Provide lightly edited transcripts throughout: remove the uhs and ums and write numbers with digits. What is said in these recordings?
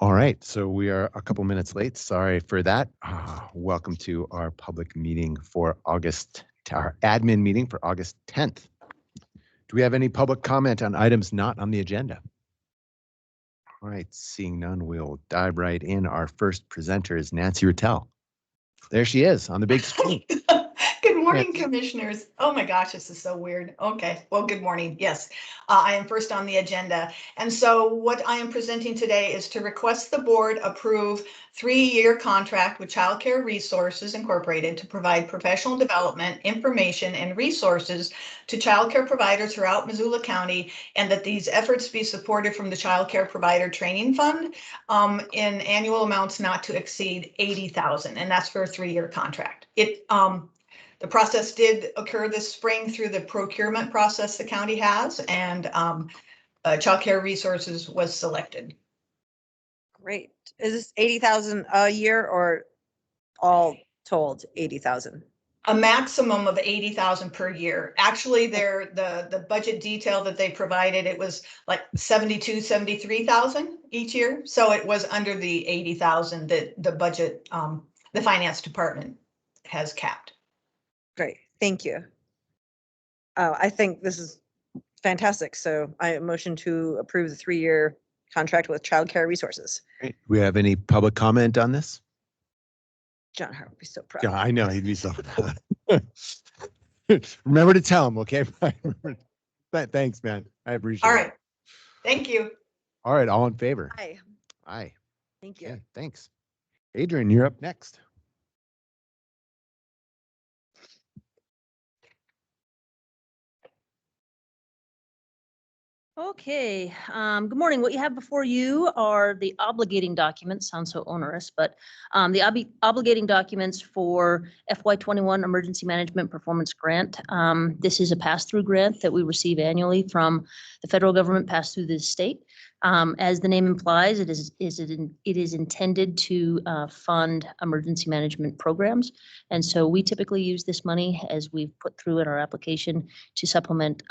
All right, so we are a couple minutes late. Sorry for that. Welcome to our public meeting for our admin meeting for August 10th. Do we have any public comment on items not on the agenda? All right, seeing none, we'll dive right in. Our first presenter is Nancy Rattel. There she is on the big screen. Good morning, commissioners. Oh my gosh, this is so weird. Okay, well, good morning. Yes, I am first on the agenda. And so what I am presenting today is to request the board approve 3-year contract with Child Care Resources Incorporated to provide professional development, information, and resources to child care providers throughout Missoula County, and that these efforts be supported from the Child Care Provider Training Fund in annual amounts not to exceed $80,000, and that's for a 3-year contract. The process did occur this spring through the procurement process the county has, and Child Care Resources was selected. Great. Is this 80,000 a year or all told 80,000? A maximum of 80,000 per year. Actually, the budget detail that they provided, it was like 73,000 each year. So it was under the 80,000 that the budget, the finance department has capped. Great, thank you. I think this is fantastic. So I motion to approve the 3-year contract with Child Care Resources. Great. Do we have any public comment on this? John Hart would be so proud. Yeah, I know he'd be so proud. Remember to tell him, okay? Thanks, man. I appreciate it. All right. Thank you. All right, all in favor? Aye. Aye. Thank you. Okay, thanks. Adrian, you're up next. Okay, good morning. What you have before you are the obligating documents. Sounds so onerous, but the obligating documents for FY21 Emergency Management Performance Grant. This is a pass-through grant that we receive annually from the federal government, passed through the state. As the name implies, it is intended to fund emergency management programs. And so we typically use this money, as we've put through in our application, to supplement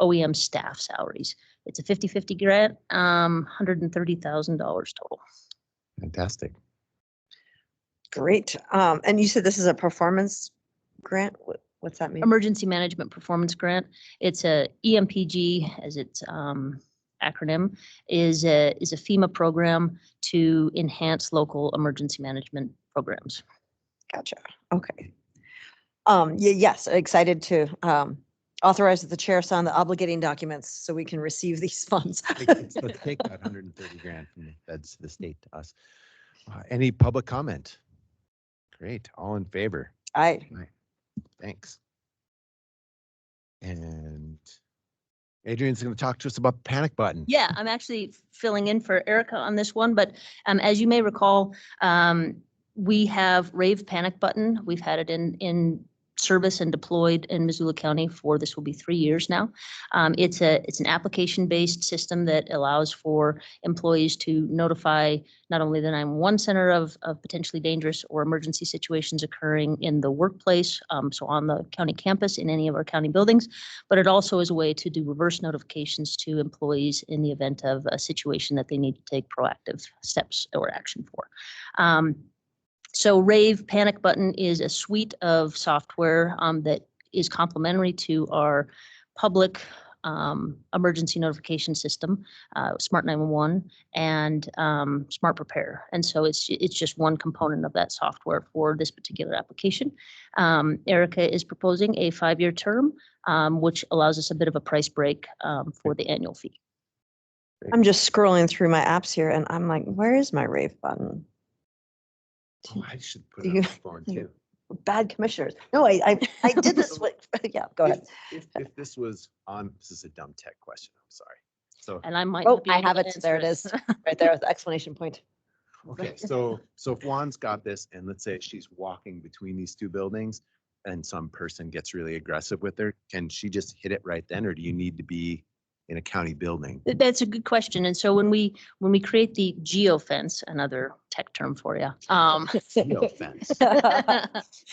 OEM staff salaries. It's a 50-50 grant, $130,000 total. Fantastic. Great. And you said this is a performance grant? What's that mean? Emergency Management Performance Grant. It's a EMPG, as its acronym, is a FEMA program to enhance local emergency management programs. Gotcha. Okay. Yes, excited to authorize that the chair sign the obligating documents so we can receive these funds. Let's take that 130 grand from the feds to the state to us. Any public comment? Great. All in favor? Aye. Aye. Thanks. And Adrian's going to talk to us about Panic Button. Yeah, I'm actually filling in for Erica on this one, but as you may recall, we have Rave Panic Button. We've had it in service and deployed in Missoula County for, this will be 3 years now. It's an application-based system that allows for employees to notify not only the 911 center of potentially dangerous or emergency situations occurring in the workplace, so on the county campus in any of our county buildings, but it also is a way to do reverse notifications to employees in the event of a situation that they need to take proactive steps or action for. So Rave Panic Button is a suite of software that is complementary to our public emergency notification system, Smart 911 and Smart Prepare. And so it's just one component of that software for this particular application. Erica is proposing a 5-year term, which allows us a bit of a price break for the annual fee. I'm just scrolling through my apps here and I'm like, where is my Rave button? Oh, I should put it on my phone too. Bad commissioners. No, I did this with, yeah, go ahead. If this was on, this is a dumb tech question, I'm sorry. So, And I might Oh, not be I able have to it. There it answer is, right there with the exclamation point. okay, so if Juan's got this and let's say she's walking between these two buildings and some person gets really aggressive with her, can she just hit it right then, or do you need to be in a county building? That's a good question. And so when we create the geofence, another tech term for you, No offense.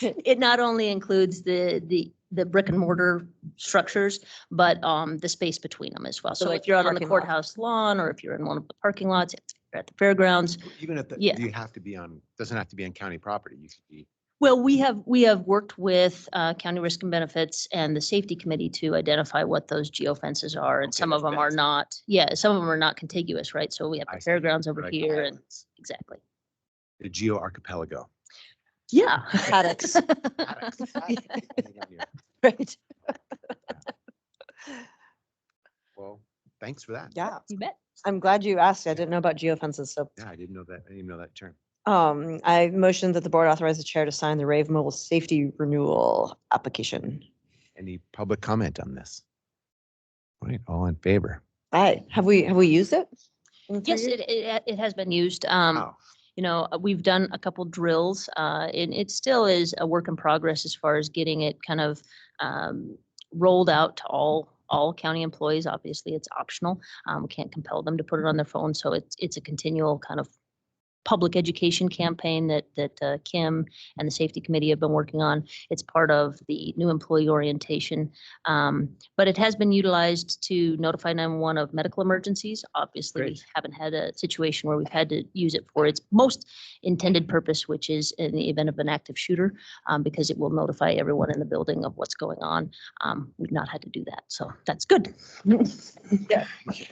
it not only includes the brick and mortar structures, but the space between them as well. So So like if you're out on the parking lot. courthouse lawn, or if you're in one of the parking lots, at the fairgrounds. Even at the, Yeah. do you have to be on, doesn't have to be on county property. You could be, Well, we have worked with County Risk and Benefits and the Safety Committee to identify what those geofences are, and Okay, some of that's them are fence. not, some of them are not contiguous, right? So we have I the see. fairgrounds over like here and, islands. exactly. The Geo Archipelago. Yeah. Paddocks. Paddocks. Yeah. Right. Well, thanks for that. Yeah. You bet. I'm glad you asked. I didn't know about geofences, so. Yeah, I didn't know that. I didn't even know that term. I motioned that the board authorize the chair to sign the Rave Mobile Safety Renewal application. Any public comment on this? All right, all in favor? Aye. Have we used it? in the 3 Yes, years? it has been used. Wow. You know, we've done a couple drills, and it still is a work in progress as far as getting it kind of rolled out to all county employees. Obviously, it's optional. We can't compel them to put it on their phone, so it's a continual kind of public education campaign that Kim and the Safety Committee have been working on. It's part of the new employee orientation. But it has been utilized to notify 911 of medical emergencies. Obviously, we Great. haven't had a situation where we've had to use it for its most intended purpose, which is in the event of an active shooter, because it will notify everyone in the building of what's going on. We've not had to do that, so that's good. Yeah. Thank you.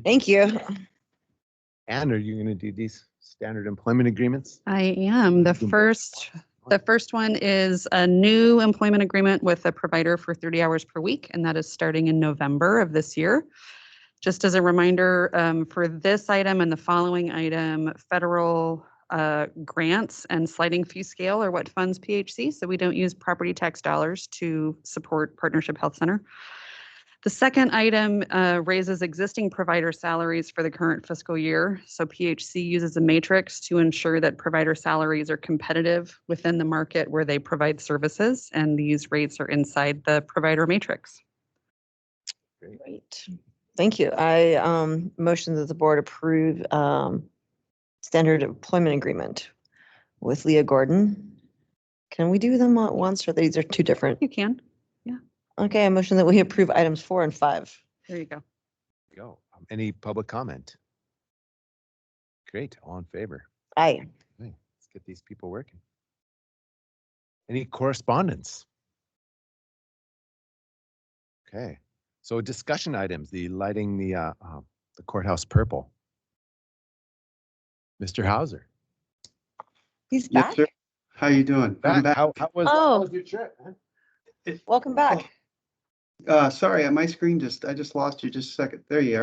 Thank you. Anne, are you going to do these standard employment agreements? I am. The first one is a new employment agreement with a provider for 30 hours per week, and that is starting in November of this year. Just as a reminder, for this item and the following item, federal grants and sliding fee scale are what funds PHC, so we don't use property tax dollars to support Partnership Health Center. The second item raises existing provider salaries for the current fiscal year. So PHC uses a matrix to ensure that provider salaries are competitive within the market where they provide services, and these rates are inside the provider matrix. Great. Thank you. I motion that the board approve standard employment agreement with Leah Gordon. Can we do them at once, or these are two different? You can. Okay, I motion that we approve items 4 and 5. There you go. Go. Any public comment? Great, all in favor? Aye. Okay, let's get these people working. Any correspondence? Okay, so discussion items, the lighting the courthouse purple. Mr. Hauser. He's Yes, back. sir. How you doing? I'm back. How Oh. was your trip? Huh? Welcome back. Sorry, my screen I just lost you just a second. There you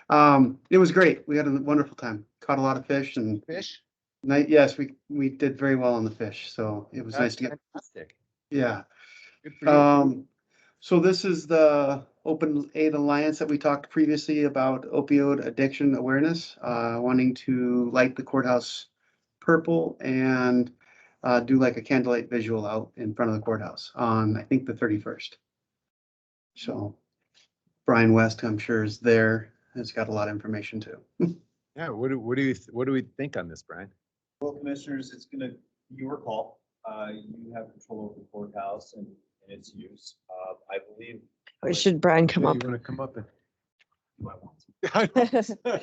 are. It was great. We had a wonderful time. Caught a lot of fish and Fish? yes, we did very well on the fish. So it was nice to get, Fantastic. yeah. Good for you. So this is the Open Aid Alliance that we talked previously about opioid addiction awareness, wanting to light the courthouse purple and do like a candlelight visual out in front of the courthouse on, I think, the 31st. So Brian West, I'm sure, is there. Has got a lot of information too. Yeah, what do we think on this, Brian? Well, commissioners, it's gonna be your call. You have control over the courthouse and its use. I believe. Or should Brian come You up? want to come up and? Do I want to?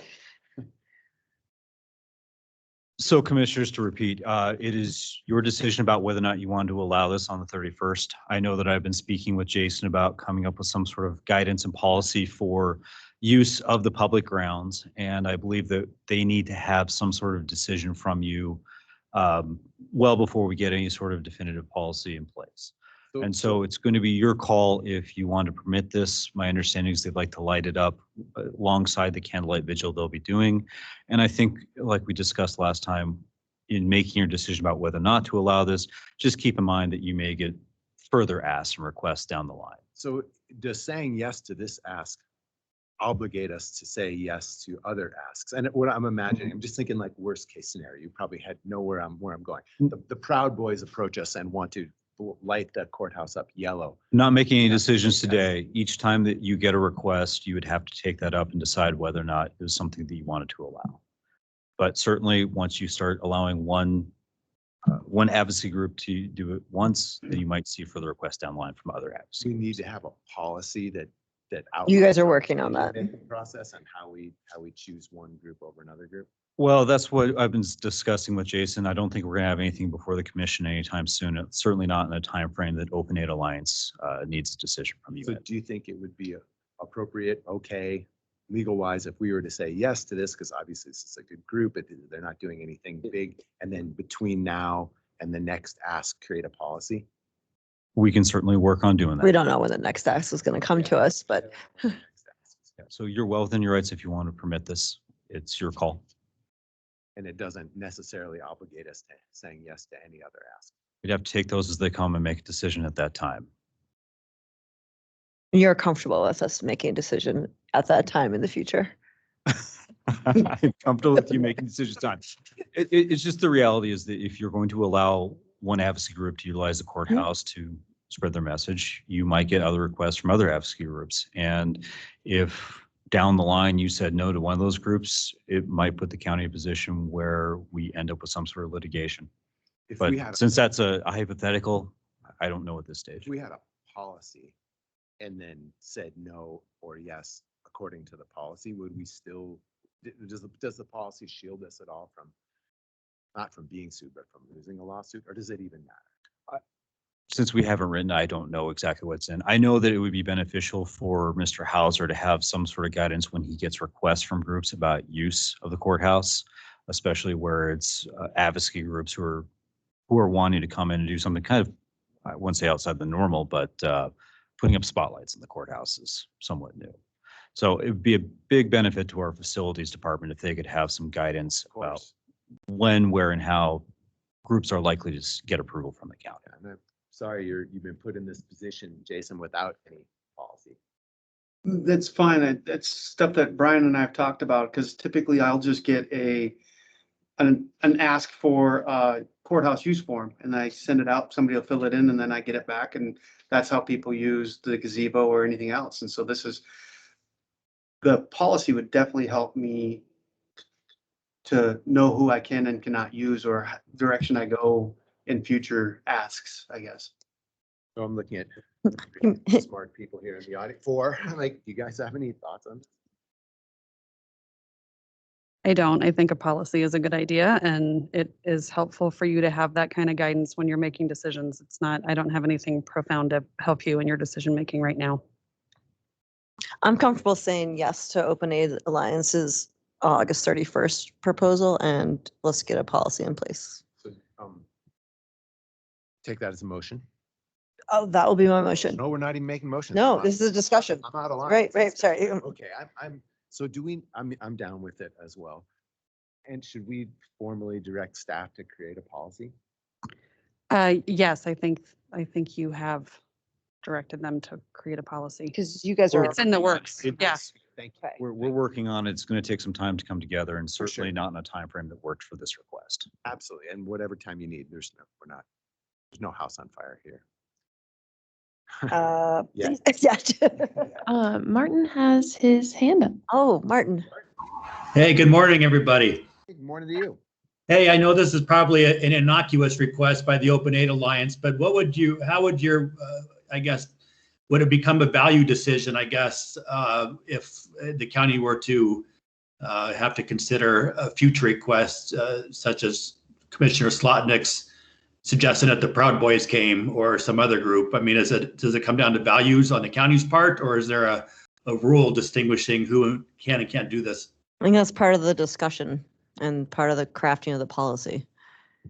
So commissioners, to repeat, it is your decision about whether or not you want to allow this on the 31st. I know that I've been speaking with Jason about coming up with some sort of guidance and policy for use of the public grounds. And I believe that they need to have some sort of decision from you well before we get any sort of definitive policy in place. And so it's going to be your call if you want to permit this. My understanding is they'd like to light it up alongside the candlelight vigil they'll be doing. And I think, like we discussed last time, in making your decision about whether or not to allow this, just keep in mind that you may get further asks and requests down the line. So does saying yes to this ask obligate us to say yes to other asks? And what I'm imagining, I'm just thinking like worst case scenario. You probably know where I'm going. The Proud Boys approach us and want to light the courthouse up yellow. Not making any Yeah. decisions today. Each time that you get a request, you would have to take that up and decide whether or not it was something that you wanted to allow. But certainly, once you start allowing one advocacy group to do it once, then you might see further requests down the line from other advocacy. We need to have a policy that You guys outlines are our working on that. decision-making process and how we choose one group over another group. Well, that's what I've been discussing with Jason. I don't think we're going to have anything before the commission anytime soon. It's certainly not in the time frame that Open Aid Alliance needs a decision from you. So do you think it would be appropriate, okay, legal wise, if we were to say yes to this, because obviously this is a good group, they're not doing anything big, and then between now and the next ask, create a policy? We can certainly work on doing that. We don't know when the next tax is going to come to us, but Yeah, so you're well within your rights if you want to permit this. It's your call. And it doesn't necessarily obligate us to saying yes to any other ask. We'd have to take those as they come and make a decision at that time. you're comfortable with us making a decision at that time in the future. I'm comfortable with you making decisions on. It's just the reality is that if you're going to allow one advocacy group to utilize the courthouse to spread their message, you might get other requests from other advocacy groups. And if down the line you said no to one of those groups, it might put the county in a position where we end up with some sort of litigation. If But we had, since that's a hypothetical, I don't know at this stage. if we had a policy and then said no or yes, according to the policy, would we still, does the policy shield us at all from, not from being sued, but from losing a lawsuit, or does it even matter? Since we haven't written, I don't know exactly what's in. I know that it would be beneficial for Mr. Hauser to have some sort of guidance when he gets requests from groups about use of the courthouse, especially where it's advocacy groups who are wanting to come in and do something kind of, I wouldn't say outside the normal, but putting up spotlights in the courthouse is somewhat new. So it would be a big benefit to our facilities department if they could have some guidance Of about course. when, where, and how groups are likely to get approval from the county. I'm sorry, you've been put in this position, Jason, without any policy. That's fine. That's stuff that Brian and I have talked about, because typically I'll just get an ask for courthouse use form, and I send it out, somebody will fill it in, and then I get it back, and that's how people use the gazebo or anything else. And so the policy would definitely help me to know who I can and cannot use, or direction I go in future asks, I guess. So I'm looking at smart people here in the audience. Like, do you guys have any thoughts on this? I don't. I think a policy is a good idea, and it is helpful for you to have that kind of guidance when you're making decisions. It's not, I don't have anything profound to help you in your decision making right now. I'm comfortable saying yes to Open Aid Alliance's August 31st proposal, and let's get a policy in place. So, take that as a motion. Oh, that will be my motion. No, we're not even making motions. No, I'm this is a discussion. I'm out of line. Right, right, sorry. Okay, so I'm down with it as well. And should we formally direct staff to create a policy? Yes, I think you have directed them to create a policy. Because you guys are. It's in the works. Yeah. Thank you. We're working on it. It's going to take some time to come together and For certainly sure. not in a time frame that works for this request. Absolutely. And whatever time you need, there's no house on fire here. Yeah. Yeah. Martin has his hand up. Oh, Martin. Hey, good morning, everybody. Good morning to you. Hey, I know this is probably an innocuous request by the Open Aid Alliance, but how would your, I guess, would it become a value decision, I guess, if the county were to have to consider a future request, such as Commissioner Slotnick's suggestion that the Proud Boys came or some other group? I mean, does it come down to values on the county's part, or is there a rule distinguishing who can and can't do this? I think that's part of the discussion and part of the crafting of the policy.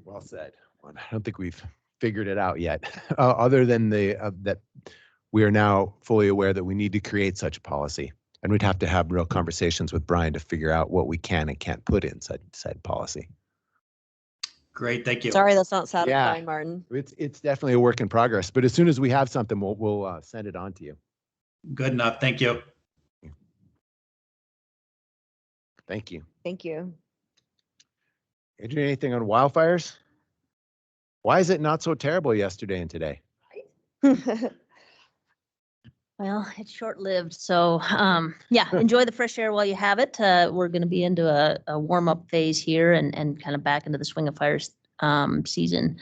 Well said. Well, I don't think we've figured it out yet, other than that we are now fully aware that we need to create such a policy. And we'd have to have real conversations with Brian to figure out what we can and can't put in said policy. Great, thank you. Sorry, that's not satisfying, Martin. It's definitely a work in progress, but as soon as we have something, we'll send it on to you. Good enough, thank you. Thank you. Thank you. Adrian, anything on wildfires? Why is it not so terrible yesterday and today? Well, it's short-lived, so yeah, enjoy the fresh air while you have it. We're going to be into a warm-up phase here and kind of back into the swing of fires season.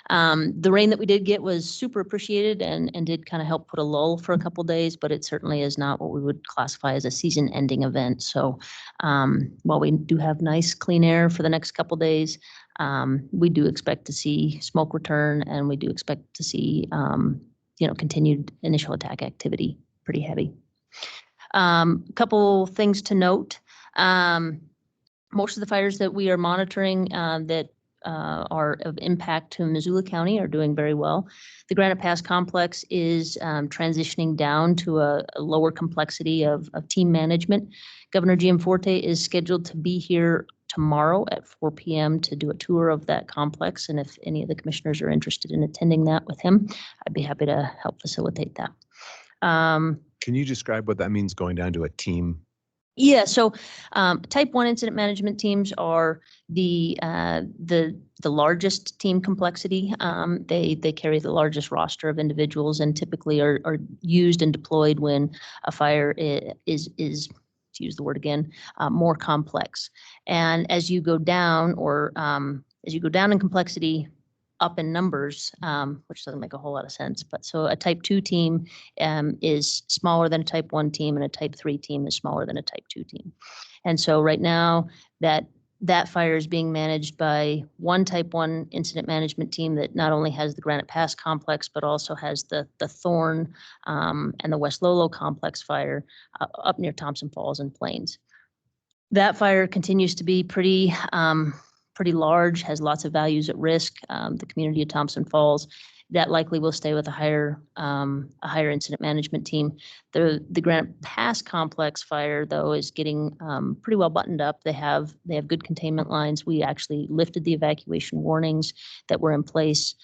The rain that we did get was super appreciated and did kind of help put a lull for a couple days, but it certainly is not what we would classify as a season-ending event. So while we do have nice clean air for the next couple days, we do expect to see smoke return, and we do expect to see continued initial attack activity, pretty heavy. A couple things to note. Most of the fires that we are monitoring that are of impact to Missoula County are doing very well. The Granite Pass Complex is transitioning down to a lower complexity of team management. Governor Gianforte is scheduled to be here tomorrow at 4 p.m. to do a tour of that complex. And if any of the commissioners are interested in attending that with him, I'd be happy to help facilitate that. Can you describe what that means, going down to a team? Yeah, so type 1 incident management teams are the largest team complexity. They carry the largest roster of individuals and typically are used and deployed when a fire is to use the word again, more complex. And as you go down in complexity, up in numbers, which doesn't make a whole lot of sense. But so a type 2 team is smaller than a type 1 team, and a type 3 team is smaller than a type 2 team. And so right now that fire is being managed by one type 1 incident management team that not only has the Granite Pass complex, but also has the Thorn and the West Lolo complex fire up near Thompson Falls and Plains. That fire continues to be pretty large, has lots of values at risk. The community of Thompson Falls, that likely will stay with a higher incident management team. The Granite Pass complex fire, though, is getting pretty well buttoned up. They have good containment lines. We actually lifted the evacuation warnings that were in place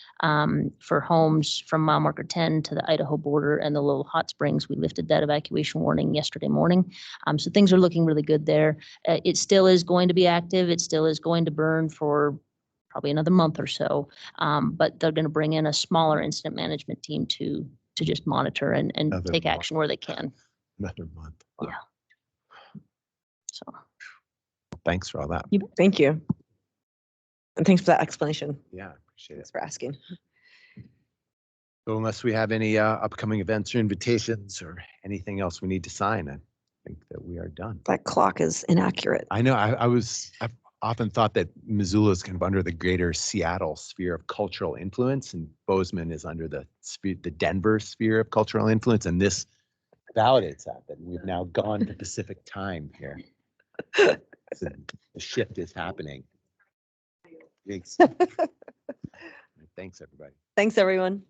for homes from mile marker 10 to the Idaho border and the Little Hot Springs. We lifted that evacuation warning yesterday morning. So things are looking really good there. It still is going to be active. It still is going to burn for probably another month or so, but they're going to bring in a smaller incident management team to just monitor and take action where they can. Another month. Wow. Yeah. So Thanks for all that. Thank you. And thanks for that explanation. Yeah, appreciate Thanks it. for asking. So unless we have any upcoming events or invitations or anything else we need to sign, I think that we are done. That clock is inaccurate. I know. I've often thought that Missoula is kind of under the greater Seattle sphere of cultural influence, and Bozeman is under the Denver sphere of cultural influence. And this validates that we've now gone to Pacific time here. So the shift is happening. Thanks, everybody. Thanks, everyone.